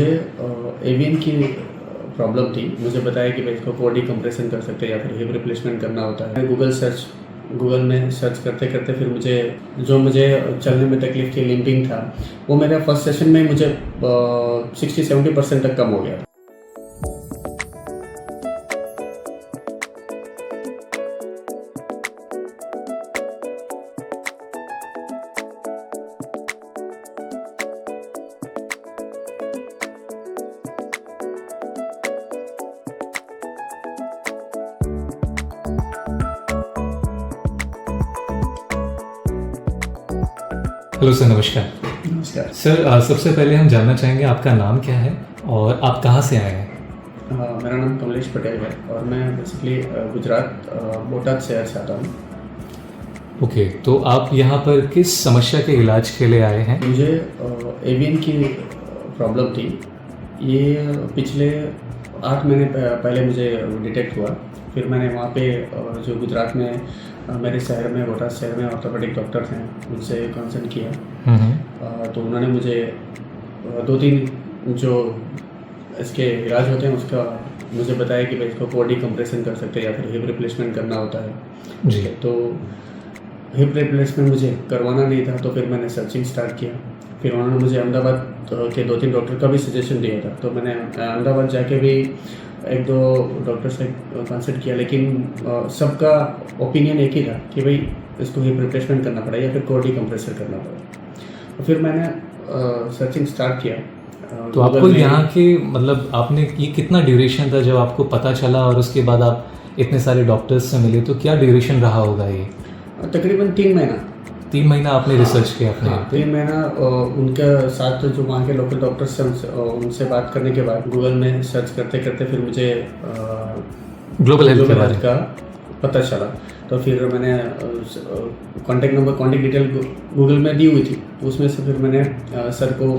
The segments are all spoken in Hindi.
मुझे एवीएन की प्रॉब्लम थी। मुझे बताया कि भाई इसको कोर डिकम्प्रेशन कर सकते हैं या फिर हिप रिप्लेसमेंट करना होता है। गूगल में सर्च करते करते फिर मुझे चलने में तकलीफ थी, लिम्पिंग था, वो मेरा फर्स्ट सेशन में मुझे 60-70% तक कम हो गया। हेलो सर, नमस्कार। नमस्कार सर, सबसे पहले हम जानना चाहेंगे आपका नाम क्या है और आप कहाँ से आए हैं? मेरा नाम कमलेश पटेल है और मैं बेसिकली गुजरात बोटाद शहर से आता हूँ। ओके, तो आप यहाँ पर किस समस्या के इलाज के लिए आए हैं? मुझे एवीएन की प्रॉब्लम थी। ये पिछले 8 महीने पहले मुझे डिटेक्ट हुआ। फिर मैंने वहाँ पे जो गुजरात में मेरे शहर में, बोटाद शहर में ऑर्थोपेडिक डॉक्टर हैं, उनसे कंसल्ट किया। तो उन्होंने मुझे 2-3 जो इसके इलाज होते हैं उसका मुझे बताया कि भाई इसको कोर डिकम्प्रेशन कर सकते हैं या फिर हिप रिप्लेसमेंट करना होता है जी। तो हिप रिप्लेसमेंट मुझे करवाना नहीं था, तो फिर मैंने सर्चिंग स्टार्ट किया। फिर उन्होंने मुझे अहमदाबाद के 2-3 डॉक्टर का भी सजेशन दिया था, तो मैंने अहमदाबाद जाके भी 1-2 डॉक्टर से कंसल्ट किया, लेकिन सबका ओपिनियन एक ही था कि भाई इसको हिप रिप्लेसमेंट करना पड़ा या फिर कोर डिकम्प्रेशन करना पड़ा। तो फिर मैंने सर्चिंग स्टार्ट किया। तो आपको यहाँ के मतलब आपने ये कितना ड्यूरेशन था जब आपको पता चला और उसके बाद आप इतने सारे डॉक्टर्स से मिले, तो क्या ड्यूरेशन रहा होगा ये? तकरीबन 3 महीना। 3 महीना आपने रिसर्च किया अपने? 3 महीना उनके साथ जो वहाँ के लोकल डॉक्टर्स हैं उनसे बात करने के बाद गूगल में सर्च करते करते फिर मुझे ग्लोबल हेल्थ का पता चला। तो फिर मैंने contact number, contact detail Google में दी हुई थी, उसमें से फिर मैंने सर को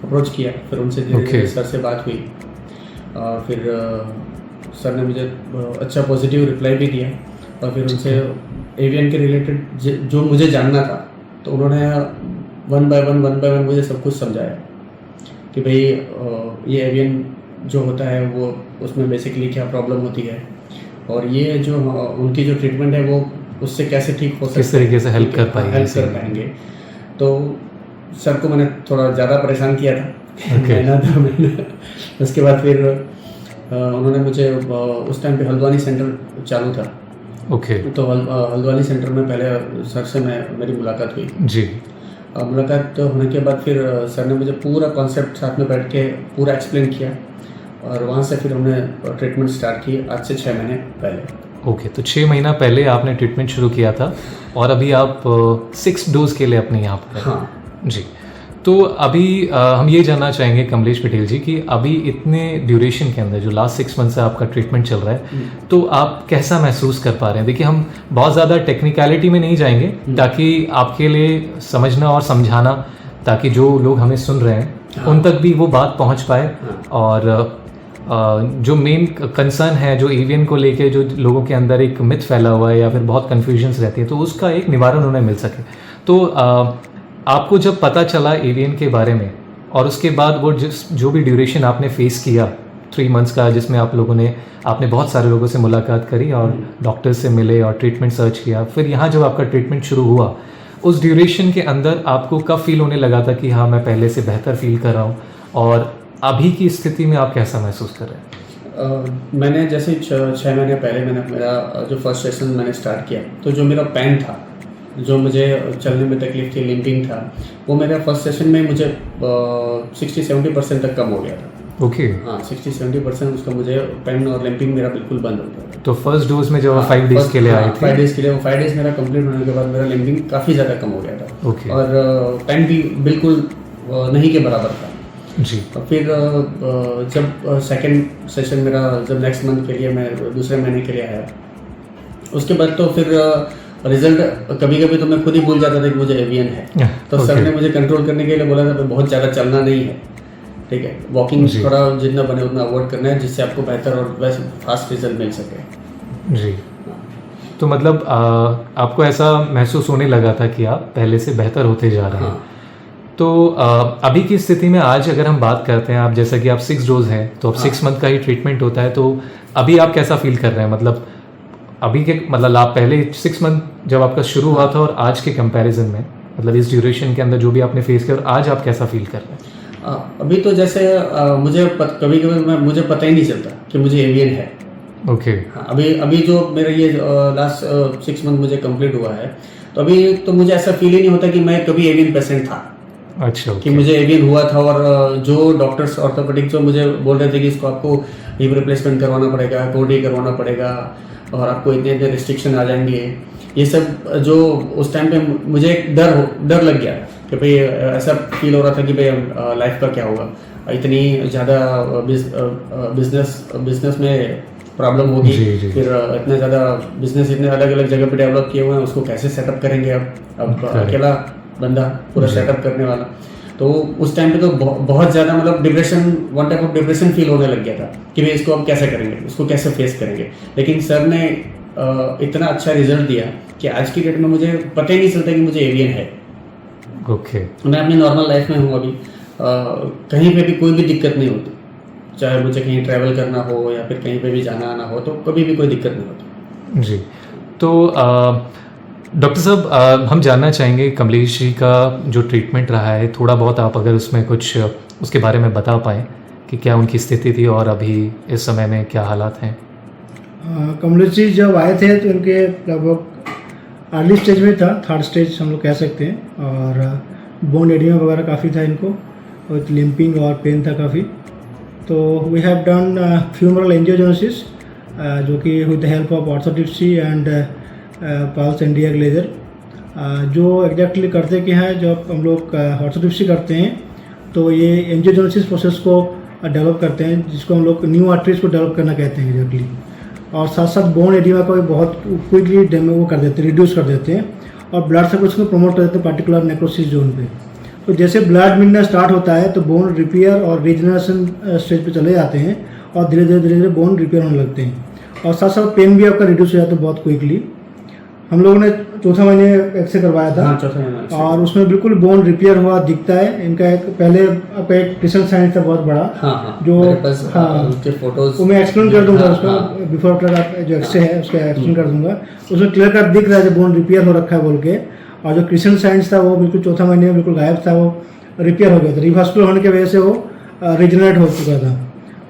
अप्रोच किया। फिर उनसे धीरे सर से बात हुई। फिर सर ने मुझे अच्छा पॉजिटिव रिप्लाई भी दिया और फिर उनसे एवीएन के रिलेटेड जो मुझे जानना था, तो उन्होंने वन बाय वन मुझे सब कुछ समझाया कि भाई ये एवीएन जो होता है वो उसमें बेसिकली क्या प्रॉब्लम होती है और ये जो उनकी जो ट्रीटमेंट है वो उससे कैसे ठीक हो सकती है, किस तरीके से हेल्प कर पाएंगे। तो सर को मैंने थोड़ा ज़्यादा परेशान किया था। मैंने उसके बाद फिर उन्होंने मुझे उस टाइम पे हल्द्वानी सेंटर चालू था। तो हल्द्वानी सेंटर में पहले सर से मेरी मुलाकात हुई जी। मुलाकात होने के बाद फिर सर ने मुझे पूरा कॉन्सेप्ट साथ में बैठ के पूरा एक्सप्लेन किया और वहाँ से फिर हमने ट्रीटमेंट स्टार्ट की आज से 6 महीने पहले। तो 6 महीना पहले आपने ट्रीटमेंट शुरू किया था और अभी आप 6 डोज के लिए अपने यहाँ पर? हाँ जी। तो अभी हम ये जानना चाहेंगे कमलेश पटेल जी कि अभी इतने ड्यूरेशन के अंदर जो लास्ट 6 मंथ से आपका ट्रीटमेंट चल रहा है, तो आप कैसा महसूस कर पा रहे हैं? देखिए, हम बहुत ज़्यादा टेक्निकलिटी में नहीं जाएंगे ताकि आपके लिए समझना और समझाना, ताकि जो लोग हमें सुन रहे हैं उन तक भी वो बात पहुंच पाए। और जो मेन कंसर्न है जो एवीएन को लेके जो लोगों के अंदर एक मिथ फैला हुआ है या फिर बहुत कन्फ्यूजन्स रहती है, तो उसका एक निवारण उन्हें मिल सके। तो आपको जब पता चला एवीएन के बारे में और उसके बाद वो जो भी ड्यूरेशन आपने फेस किया 3 मंथ्स का, जिसमें आपने बहुत सारे लोगों से मुलाकात करी और डॉक्टर से मिले और ट्रीटमेंट सर्च किया, फिर यहाँ जब आपका ट्रीटमेंट शुरू हुआ, उस ड्यूरेशन के अंदर आपको कब फील होने लगा था कि हाँ, मैं पहले से बेहतर फील कर रहा हूँ? और अभी की स्थिति में आप कैसा महसूस कर रहे हैं? मैंने जैसे 6 महीने पहले मेरा जो फर्स्ट सेशन मैंने स्टार्ट किया, तो जो मेरा पेन था, जो मुझे चलने में तकलीफ थी, लिम्पिंग था, वो मेरा फर्स्ट सेशन में मुझे 60-70% तक कम हो गया था। हाँ, 60-70% उसका मुझे पेन और लिम्पिंग मेरा बिल्कुल बंद हो गया था। तो फर्स्ट डोज में जब 5 डेज के लिए आए थे? 5 डेज के लिए, वो 5 डेज मेरा कंप्लीट होने के बाद मेरा लिम्पिंग काफ़ी ज़्यादा कम हो गया था। और पेन भी बिल्कुल नहीं के बराबर था जी। फिर जब सेकंड सेशन मेरा जब नेक्स्ट मंथ के लिए मैं दूसरे महीने के लिए आया, उसके बाद तो फिर रिजल्ट कभी कभी तो मैं खुद ही भूल जाता था कि मुझे एवीएन है। तो सर ने मुझे कंट्रोल करने के लिए बोला था बहुत ज़्यादा चलना नहीं है, ठीक है, वॉकिंग थोड़ा जितना बने उतना अवॉइड करना है, जिससे आपको बेहतर और वैसे फास्ट रिजल्ट मिल सके जी। तो मतलब आपको ऐसा महसूस होने लगा था कि आप पहले से बेहतर होते जा रहे हैं। तो अभी की स्थिति में आज अगर हम बात करते हैं, आप जैसा कि आप 6 डोज हैं तो अब 6 मंथ का ही ट्रीटमेंट होता है, तो अभी आप कैसा फील कर रहे हैं? मतलब अभी के मतलब आप पहले 6 मंथ जब आपका शुरू हुआ था और आज के कंपैरिजन में, मतलब इस ड्यूरेशन के अंदर जो भी आपने फेस किया और आज आप कैसा फील कर रहे हैं? अभी तो जैसे मुझे कभी कभी मुझे पता ही नहीं चलता कि मुझे एवीएन है। ओके। अभी जो मेरा ये लास्ट 6 मंथ मुझे कंप्लीट हुआ है, तो अभी तो मुझे ऐसा फील ही नहीं होता कि मैं कभी एवीएन पेशेंट था। अच्छा। कि मुझे एवीएन हुआ था, और जो डॉक्टर्स ऑर्थोपेडिक जो मुझे बोल रहे थे कि इसको आपको हिप रिप्लेसमेंट करवाना पड़ेगा, कोडी करवाना पड़ेगा, और आपको इतने इतने रिस्ट्रिक्शन आ जाएंगे, ये सब जो उस टाइम पे मुझे एक डर लग गया कि भाई ऐसा फील हो रहा था कि भाई लाइफ का क्या होगा, इतनी ज़्यादा बिजनेस में प्रॉब्लम होगी, फिर इतना ज़्यादा बिजनेस इतने अलग अलग जगह पे डेवलप किए हुए हैं, उसको कैसे सेटअप करेंगे अब अकेला बंदा पूरा सेटअप करने वाला। तो उस टाइम पे तो बहुत ज़्यादा मतलब depression, one type of depression feel होने लग गया था कि भाई इसको अब कैसे करेंगे, इसको कैसे फेस करेंगे। लेकिन सर ने इतना अच्छा रिजल्ट दिया कि आज की डेट में मुझे पता ही नहीं चलता कि मुझे एवीएन है। ओके। मैं अपनी नॉर्मल लाइफ में हूँ अभी, कहीं पे भी कोई भी दिक्कत नहीं होती, चाहे मुझे कहीं ट्रैवल करना हो या फिर कहीं पे भी जाना आना हो, तो कभी भी कोई दिक्कत नहीं होती। जी। तो डॉक्टर साहब, हम जानना चाहेंगे कमलेश जी का जो ट्रीटमेंट रहा है, थोड़ा बहुत आप अगर उसमें कुछ उसके बारे में बता पाएँ कि क्या उनकी स्थिति थी और अभी इस समय में क्या हालात हैं। कमलेश जी जब आए थे तो इनके लगभग अर्ली स्टेज में था, 3rd स्टेज हम लोग कह सकते हैं, और बोन एडिमा वगैरह काफ़ी था इनको, और लिम्पिंग और पेन था काफ़ी। तो we have done femoral angiogenesis जो कि with the help of orthotripsy and pulse endiac laser, जो एग्जैक्टली करते क्या है, जब हम लोग ऑर्थोट्रिप्सी करते हैं तो ये एंजियोजेनेसिस प्रोसेस को डेवलप करते हैं, जिसको हम लोग न्यू आर्टरीज को डेवलप करना कहते हैं एग्जैक्टली, और साथ साथ बोन एडिमा को भी बहुत क्विकली डैमेज वो कर देते हैं, रिड्यूस कर देते हैं, और ब्लड सर्कुलेशन को प्रमोट कर देते हैं पर्टिकुलर नेक्रोसिस जोन पे। तो जैसे ब्लड मिलना स्टार्ट होता है तो बोन रिपेयर और रीजनरेशन स्टेज पे चले जाते हैं, और धीरे धीरे बोन रिपेयर होने लगते हैं, और साथ साथ पेन भी आपका रिड्यूस हो जाता है बहुत क्विकली। हम लोगों ने 4 महीने एक्सरे करवाया था। हाँ, 4 महीने, और उसमें बिल्कुल बोन रिपेयर हुआ दिखता है। इनका एक पहले आपका एक क्रिस्टल साइंस था बहुत बड़ा, जो उसके फोटोज वो मैं एक्सप्लेन कर दूंगा उसका, बिफोर आफ्टर का जो एक्सरे है उसका एक्सप्लेन कर दूंगा। उसमें क्लियर कट दिख रहा है जो बोन रिपेयर हो रखा है बोल के, और जो क्रिस्टल साइंस था वो बिल्कुल 4 महीने में बिल्कुल गायब था, वो रिपेयर हो गया था, रिवर्सकुलर होने की वजह से वो रिजनरेट हो चुका था।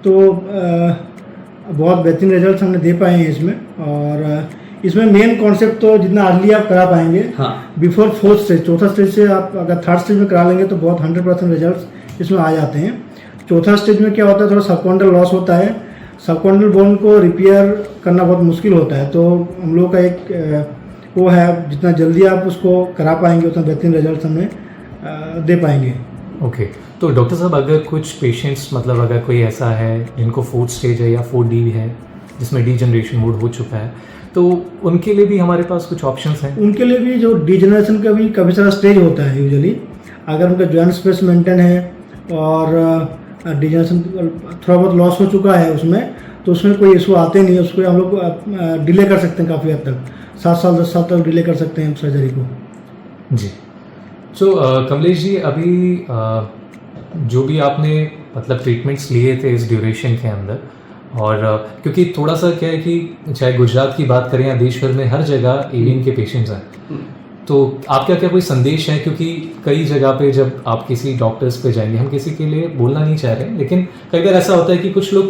तो बहुत बेहतरीन रिजल्ट हमने दे पाए हैं इसमें, और इसमें मेन कॉन्सेप्ट तो जितना अर्ली आप करा पाएंगे, बिफोर 4th स्टेज, 4था स्टेज से आप अगर 3rd स्टेज में करा लेंगे तो बहुत 100% रिजल्ट इसमें आ जाते हैं। 4था स्टेज में क्या होता है, थोड़ा सबकॉन्डल लॉस होता है, सबकॉन्डल बोन को रिपेयर करना बहुत मुश्किल होता है। तो हम लोग का एक वो है, जितना जल्दी आप उसको करा पाएंगे उतना बेहतरीन रिजल्ट हमें दे पाएंगे। ओके। तो डॉक्टर साहब, अगर कुछ पेशेंट्स, मतलब अगर कोई ऐसा है जिनको 4th स्टेज है या 4D है जिसमें डीजनरेशन मोड हो चुका है, तो उनके लिए भी हमारे पास कुछ ऑप्शंस हैं? उनके लिए भी जो डीजनरेशन का भी काफ़ी सारा स्टेज होता है यूजुअली, अगर उनका जॉइंट स्पेस मेंटेन है और डीजनरेशन थोड़ा बहुत लॉस हो चुका है उसमें, तो उसमें कोई इशू आते नहीं है, उसको हम लोग डिले कर सकते हैं काफ़ी हद तक, 7 साल 10 साल तक डिले कर सकते हैं सर्जरी को। जी। तो कमलेश जी, अभी जो भी आपने मतलब ट्रीटमेंट्स लिए थे इस ड्यूरेशन के अंदर, और क्योंकि थोड़ा सा क्या है कि चाहे गुजरात की बात करें या देश भर में हर जगह एवीएन के पेशेंट्स हैं, तो आपका क्या कोई संदेश है? क्योंकि कई जगह पे जब आप किसी डॉक्टर्स पे जाएंगे, हम किसी के लिए बोलना नहीं चाह रहे, लेकिन कई बार ऐसा होता है कि कुछ लोग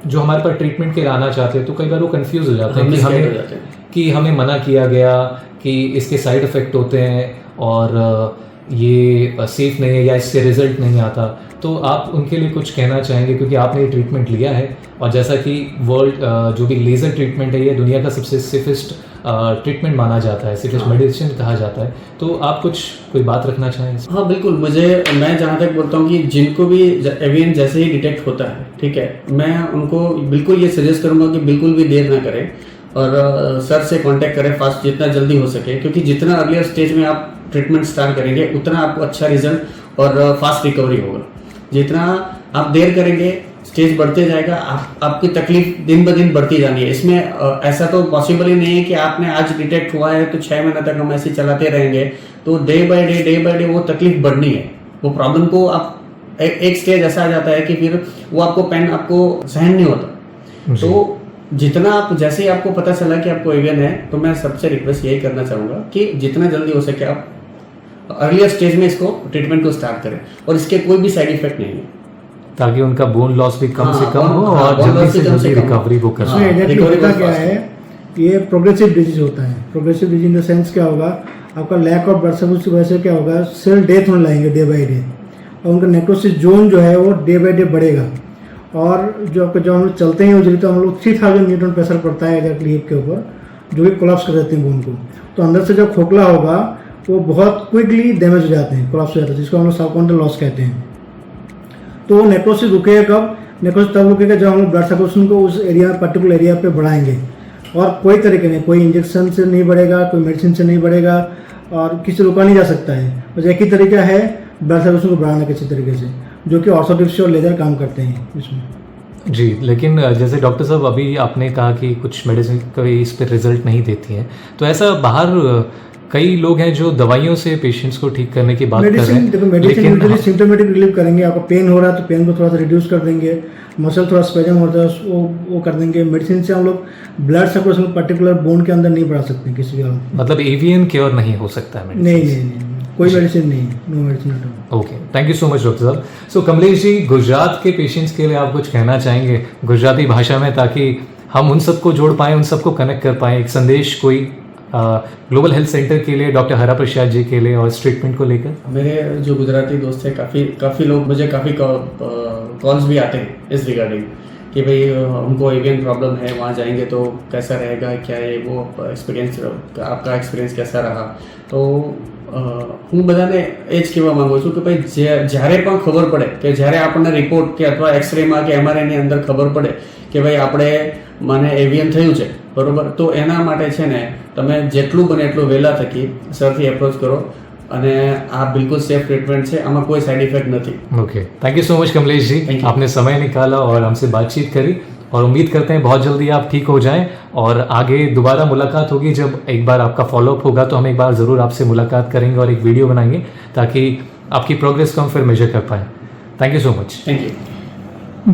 जो हमारे पास ट्रीटमेंट के लिए आना चाहते हैं, तो कई बार वो कंफ्यूज हो जाते हैं कि हमें मना किया गया कि इसके साइड इफ़ेक्ट होते हैं और ये सेफ नहीं है या इससे रिजल्ट नहीं आता। तो आप उनके लिए कुछ कहना चाहेंगे, क्योंकि आपने ये ट्रीटमेंट लिया है, और जैसा कि वर्ल्ड जो भी लेज़र ट्रीटमेंट है ये दुनिया का सबसे सेफेस्ट ट्रीटमेंट माना जाता है, सेफेस्ट मेडिसिन कहा जाता है, तो आप कोई बात रखना चाहेंगे? हाँ बिल्कुल, मैं जहाँ तक बोलता हूँ कि जिनको भी एवीएन जैसे ही डिटेक्ट होता है, ठीक है, मैं उनको बिल्कुल ये सजेस्ट करूँगा कि बिल्कुल भी देर ना करें और सर से कांटेक्ट करें फास्ट, जितना जल्दी हो सके, क्योंकि जितना अर्लियर स्टेज में आप ट्रीटमेंट स्टार्ट करेंगे उतना आपको अच्छा रिजल्ट और फास्ट रिकवरी होगा। जितना आप देर करेंगे, स्टेज बढ़ते जाएगा, आपकी तकलीफ दिन ब दिन बढ़ती जानी है। इसमें ऐसा तो पॉसिबल ही नहीं है कि आपने आज डिटेक्ट हुआ है तो 6 महीने तक हम ऐसे चलाते रहेंगे। तो डे बाय डे वो तकलीफ बढ़नी है। वो प्रॉब्लम को आप एक स्टेज ऐसा आ जाता है कि फिर वो आपको पेन आपको सहन नहीं होता। तो जितना आप, जैसे ही आपको पता चला कि आपको एवीएन है, तो मैं सबसे रिक्वेस्ट यही करना चाहूँगा कि जितना जल्दी हो सके आप अर्लियर स्टेज में इसको ट्रीटमेंट को स्टार्ट करें, और इसके कोई भी साइड इफेक्ट नहीं है, ताकि उनका बोन लॉस भी कम से कम हो और जल्दी से जल्दी रिकवरी वो कर सकें। होता क्या है, ये प्रोग्रेसिव डिजीज होता है। Progressive disease in the sense क्या होगा, आपका लैक ऑफ ब्लड सप्लाई की वजह से क्या होगा, सेल डेथ होने लगेंगे डे बाई डे, और उनका नेक्रोसिस जोन जो है वो डे बाई डे बढ़ेगा। और जो आपका जब हम लोग चलते हैं यूजली तो हम लोग 3000 न्यूटन प्रेशर पड़ता है एग्जैक्टली हिप के ऊपर, जो कि कोलैप्स कर देते हैं बोन को। तो अंदर से जब खोखला होगा वो बहुत क्विकली डैमेज हो जाते हैं, कोलैप्स हो जाते हैं, जिसको हम लोग सबकॉन्टल लॉस कहते हैं। तो वो नेक्रोसिस रुकेगा कब, नेक्रोसिस तब रुकेगा जब हम लोग ब्लड सर्कुलेशन को उस एरिया, पर्टिकुलर एरिया पे बढ़ाएंगे। और कोई तरीके नहीं, कोई इंजेक्शन से नहीं बढ़ेगा, कोई मेडिसिन से नहीं बढ़ेगा, और किसी रुका नहीं जा सकता है। बस एक ही तरीका है ब्लड सर्कुलेशन को बढ़ाना किसी तरीके से, जो कि ऑर्थोट्रिप्सी और लेजर काम करते हैं इसमें। जी, लेकिन जैसे डॉक्टर साहब अभी आपने कहा कि कुछ मेडिसिन कभी इस पर रिजल्ट नहीं देती हैं, तो ऐसा बाहर कई लोग हैं जो दवाइयों से पेशेंट्स को ठीक करने की बात कर रहे हैं। देखो मेडिसिन यूजुअली सिम्टोमेटिक रिलीव करेंगे। आपको पेन हो रहा है तो पेन को थोड़ा सा रिड्यूस कर देंगे, मसल थोड़ा स्पेजम होता है वो कर देंगे। मेडिसिन से हम लोग ब्लड सर्कुलेशन पर्टिकुलर बोन के अंदर नहीं बढ़ा सकते किसी भी हालत में। मतलब एवीएन क्योर नहीं हो सकता है? नहीं, कोई मेडिसिन नहीं, no medicine at all. Okay, thank you so much doctor साहब। सो कमलेश जी, गुजरात के पेशेंट्स के लिए आप कुछ कहना चाहेंगे गुजराती भाषा में, ताकि हम उन सबको जोड़ पाएँ, उन सबको कनेक्ट कर पाएँ, एक संदेश कोई ग्लोबल हेल्थ सेंटर के लिए, डॉक्टर हरा प्रसाद जी के लिए और इस ट्रीटमेंट को लेकर? मेरे जो गुजराती दोस्त हैं, काफ़ी लोग, मुझे काफ़ी कॉल्स भी आते हैं इस रिगार्डिंग कि भाई हमको एवीएन प्रॉब्लम है, वहाँ जाएंगे तो कैसा रहेगा, क्या है वो एक्सपीरियंस, आपका एक्सपीरियंस कैसा रहा। तो હું બધાને એ જ કહેવા માંગુ છું કે ભાઈ જ્યારે પણ ખબર પડે કે જ્યારે આપણને રિપોર્ટ કે અથવા એક્સરેમાં કે એમઆરઆઈની અંદર ખબર પડે કે ભાઈ આપણે મને એવીએન થયું છે, બરોબર, તો એના માટે છે ને તમે જેટલું બને એટલું વહેલા થકી સરથી એપ્રોચ કરો, અને આ બિલકુલ સેફ ટ્રીટમેન્ટ છે, આમાં કોઈ સાઇડ ઇફેક્ટ નથી। Okay, thank you so much Kamlesh ji, आपने समय निकाला और हमसे बातचीत करी, और उम्मीद करते हैं बहुत जल्दी आप ठीक हो जाएं, और आगे दोबारा मुलाकात होगी जब एक बार आपका फॉलोअप होगा तो हम एक बार ज़रूर आपसे मुलाकात करेंगे और एक वीडियो बनाएंगे ताकि आपकी प्रोग्रेस को हम फिर मेजर कर पाएँ। Thank you so much. Thank you.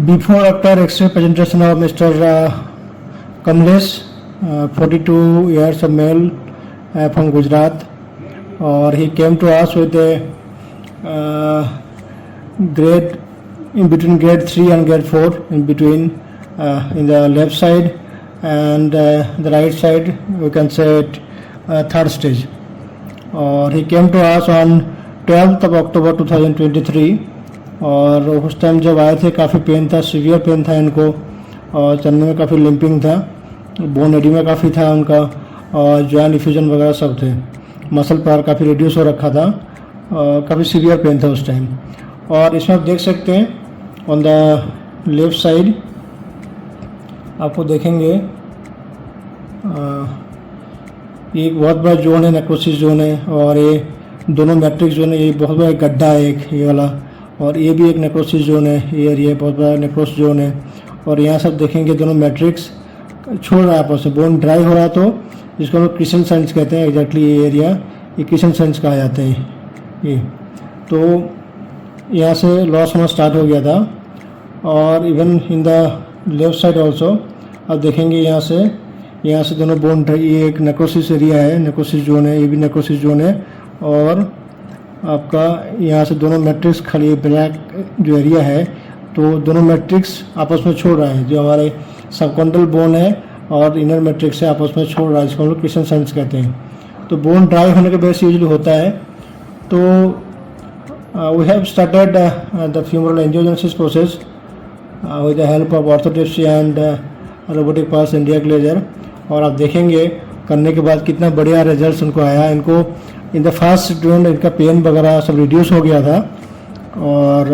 Before after X-ray presentation of Mr. Kamlesh, 42 years of male from Gujarat, or he came to us with a grade in between grade 3 and grade 4, in between in the left side and the right side, we can say it third stage. Or he came to us on 12th of October 2023, और उस टाइम जब आए थे काफ़ी पेन था, सीवियर पेन था इनको, और चलने में काफ़ी लिम्पिंग था, बोन एडिमा काफ़ी था उनका, और जॉइंट इफ्यूजन वगैरह सब थे, मसल पावर काफ़ी रिड्यूस हो रखा था, और काफ़ी सीवियर पेन था उस टाइम। और इसमें आप देख सकते हैं ऑन द लेफ्ट साइड आपको देखेंगे ये एक बहुत बड़ा जोन है, नेक्रोसिस जोन है, और ये दोनों मैट्रिक्स जोन है, ये बहुत बड़ा गड्ढा है एक ये वाला, और ये भी एक नेक्रोसिस जोन है, ये एरिया बहुत बड़ा नेक्रोसिस जोन है। और यहाँ सब देखेंगे दोनों मैट्रिक्स छोड़ रहा है आपस में, बोन ड्राई हो रहा है, तो जिसको हम लोग क्रिशन सेंस कहते हैं, एग्जैक्टली ये एरिया ये क्रिशन सेंस कहा जाते हैं ये। तो यहाँ से लॉस होना स्टार्ट हो गया था, और even in the left side also आप देखेंगे यहाँ से दोनों बोन ड्राई, ये एक नेक्रोसिस एरिया है, नेक्रोसिस जोन है, ये भी नेक्रोसिस जोन है, और आपका यहाँ से दोनों मैट्रिक्स खाली ब्लैक जो एरिया है, तो दोनों मैट्रिक्स आपस में छोड़ रहा है, जो हमारे सबकॉन्टल बोन है और इनर मैट्रिक्स है आपस में छोड़ रहा है, जिसको हम लोग क्रिशन सेंस कहते हैं। तो बोन ड्राई होने के बेस यूजुअली होता है। तो we have started the femoral angiogenesis process with the help of orthotripsy and robotic pulse indiac laser, और आप देखेंगे करने के बाद कितना बढ़िया रिजल्ट उनको आया। इनको इन द फर्स्ट ट्रीटमेंट इनका पेन वगैरह सब रिड्यूस हो गया था, और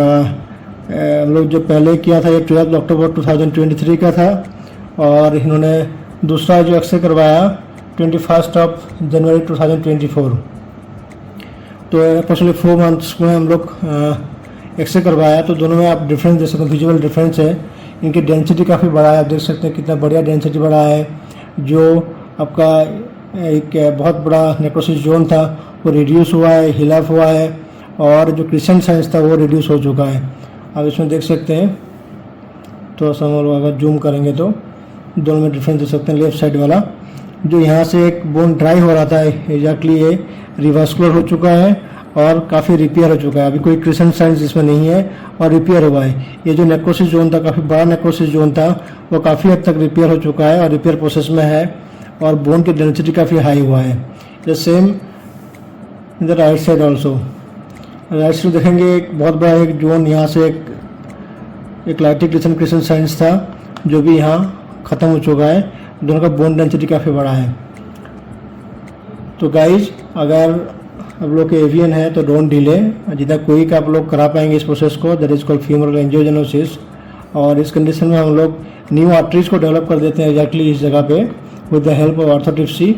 हम लोग जो पहले किया था ये 12 अक्टूबर 2023 का था, और इन्होंने दूसरा जो एक्सरे करवाया 21 जनवरी 2024। तो अप्रोक्सीमेटली 4 मंथ्स में हम लोग एक्सरे करवाया तो दोनों में आप डिफरेंस देख सकते हैं, विजुअल डिफरेंस है। इनकी डेंसिटी काफ़ी बड़ा है, आप देख सकते हैं कितना बढ़िया डेंसिटी बड़ा है। जो आपका एक बहुत बड़ा नेक्रोसिस जोन था वो रिड्यूस हुआ है, हिल अप हुआ है, और जो क्रिसेंट साइंस था वो रिड्यूस हो चुका है। आप इसमें देख सकते हैं, थोड़ा सा हम अगर जूम करेंगे तो दोनों में डिफरेंस देख सकते हैं। लेफ्ट साइड वाला जो यहाँ से एक बोन ड्राई हो रहा था, एग्जैक्टली ये रिवास्कुलर हो चुका है और काफ़ी रिपेयर हो चुका है। अभी कोई क्रिसेंट साइंस इसमें नहीं है और रिपेयर हुआ है। ये जो नेक्रोसिस जोन था, काफ़ी बड़ा नेक्रोसिस जोन था, वो काफ़ी हद तक रिपेयर हो चुका है और रिपेयर प्रोसेस में है, और बोन की डेंसिटी काफ़ी हाई हुआ है। The same in the right side also. Right side देखेंगे एक बहुत बड़ा एक जोन, यहाँ से एक लाइटिक क्रिसेंट साइंस था जो भी यहाँ ख़त्म हो चुका है। दोनों का बोन डेंसिटी काफ़ी बड़ा है। तो गाइज, अगर आप लोग के एवीएन है तो डोंट डिले, जितना कोई का आप लोग करा पाएंगे इस प्रोसेस को, that is called femoral angiogenesis. और इस कंडीशन में हम लोग न्यू आर्टरीज को डेवलप कर देते हैं एग्जैक्टली इस जगह पे with the help of orthotripsy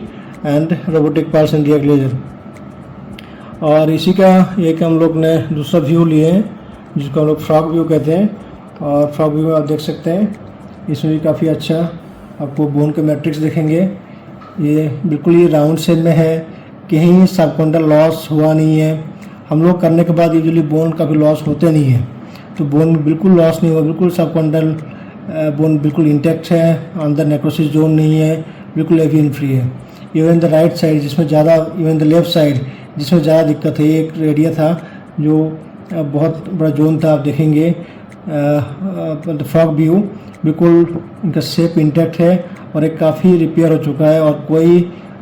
and robotic pulse and laser. और इसी का एक हम लोग ने दूसरा व्यू लिए हैं जिसको हम लोग फ्रॉग व्यू कहते हैं। और फ्रॉग व्यू आप देख सकते हैं, इसमें भी काफ़ी अच्छा आपको बोन के मैट्रिक्स देखेंगे। ये बिल्कुल ही राउंड शेप में है, कहीं सबकॉन्डल लॉस हुआ नहीं है। हम लोग करने के बाद यूजुअली बोन कभी लॉस होते नहीं है, तो बोन बिल्कुल लॉस नहीं हुआ, बिल्कुल सबकॉन्डल बोन बिल्कुल इंटैक्ट है, अंदर नेक्रोसिस जोन नहीं है, बिल्कुल एवीएन फ्री है। इवन द राइट साइड जिसमें ज़्यादा, इवन द लेफ्ट साइड जिसमें ज़्यादा दिक्कत है, एक एरिया था जो बहुत बड़ा जोन था, आप देखेंगे फ्रॉग व्यू बिल्कुल इनका शेप इंटैक्ट है और एक काफ़ी रिपेयर हो चुका है और कोई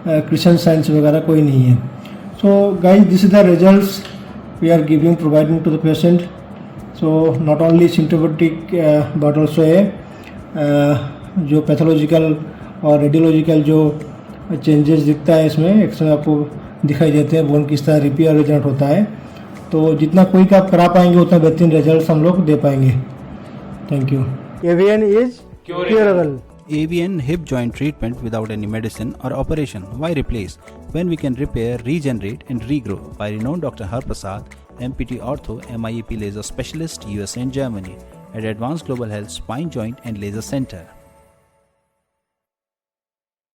क्रिसेंट साइंस वगैरह कोई नहीं है। So guys, this is the results we are giving providing to the patient. So not only symptomatic but also जो पैथोलॉजिकल और रेडियोलॉजिकल जो चेंजेस दिखता है इसमें एक्सरे आपको दिखाई देते हैं, बोन किस तरह रिपेयर रिजल्ट होता है। तो जितना कोई का आप करा पाएंगे उतना बेहतरीन रिजल्ट हम लोग दे पाएंगे। Thank you. AVN is curable. AVN hip joint treatment without any medicine or operation. Why replace when we can repair, regenerate and regrow by renowned Dr. Harprasad, MPT Ortho, MIEP laser specialist, USA and Germany at Advanced Global Health Spine Joint and Laser Center.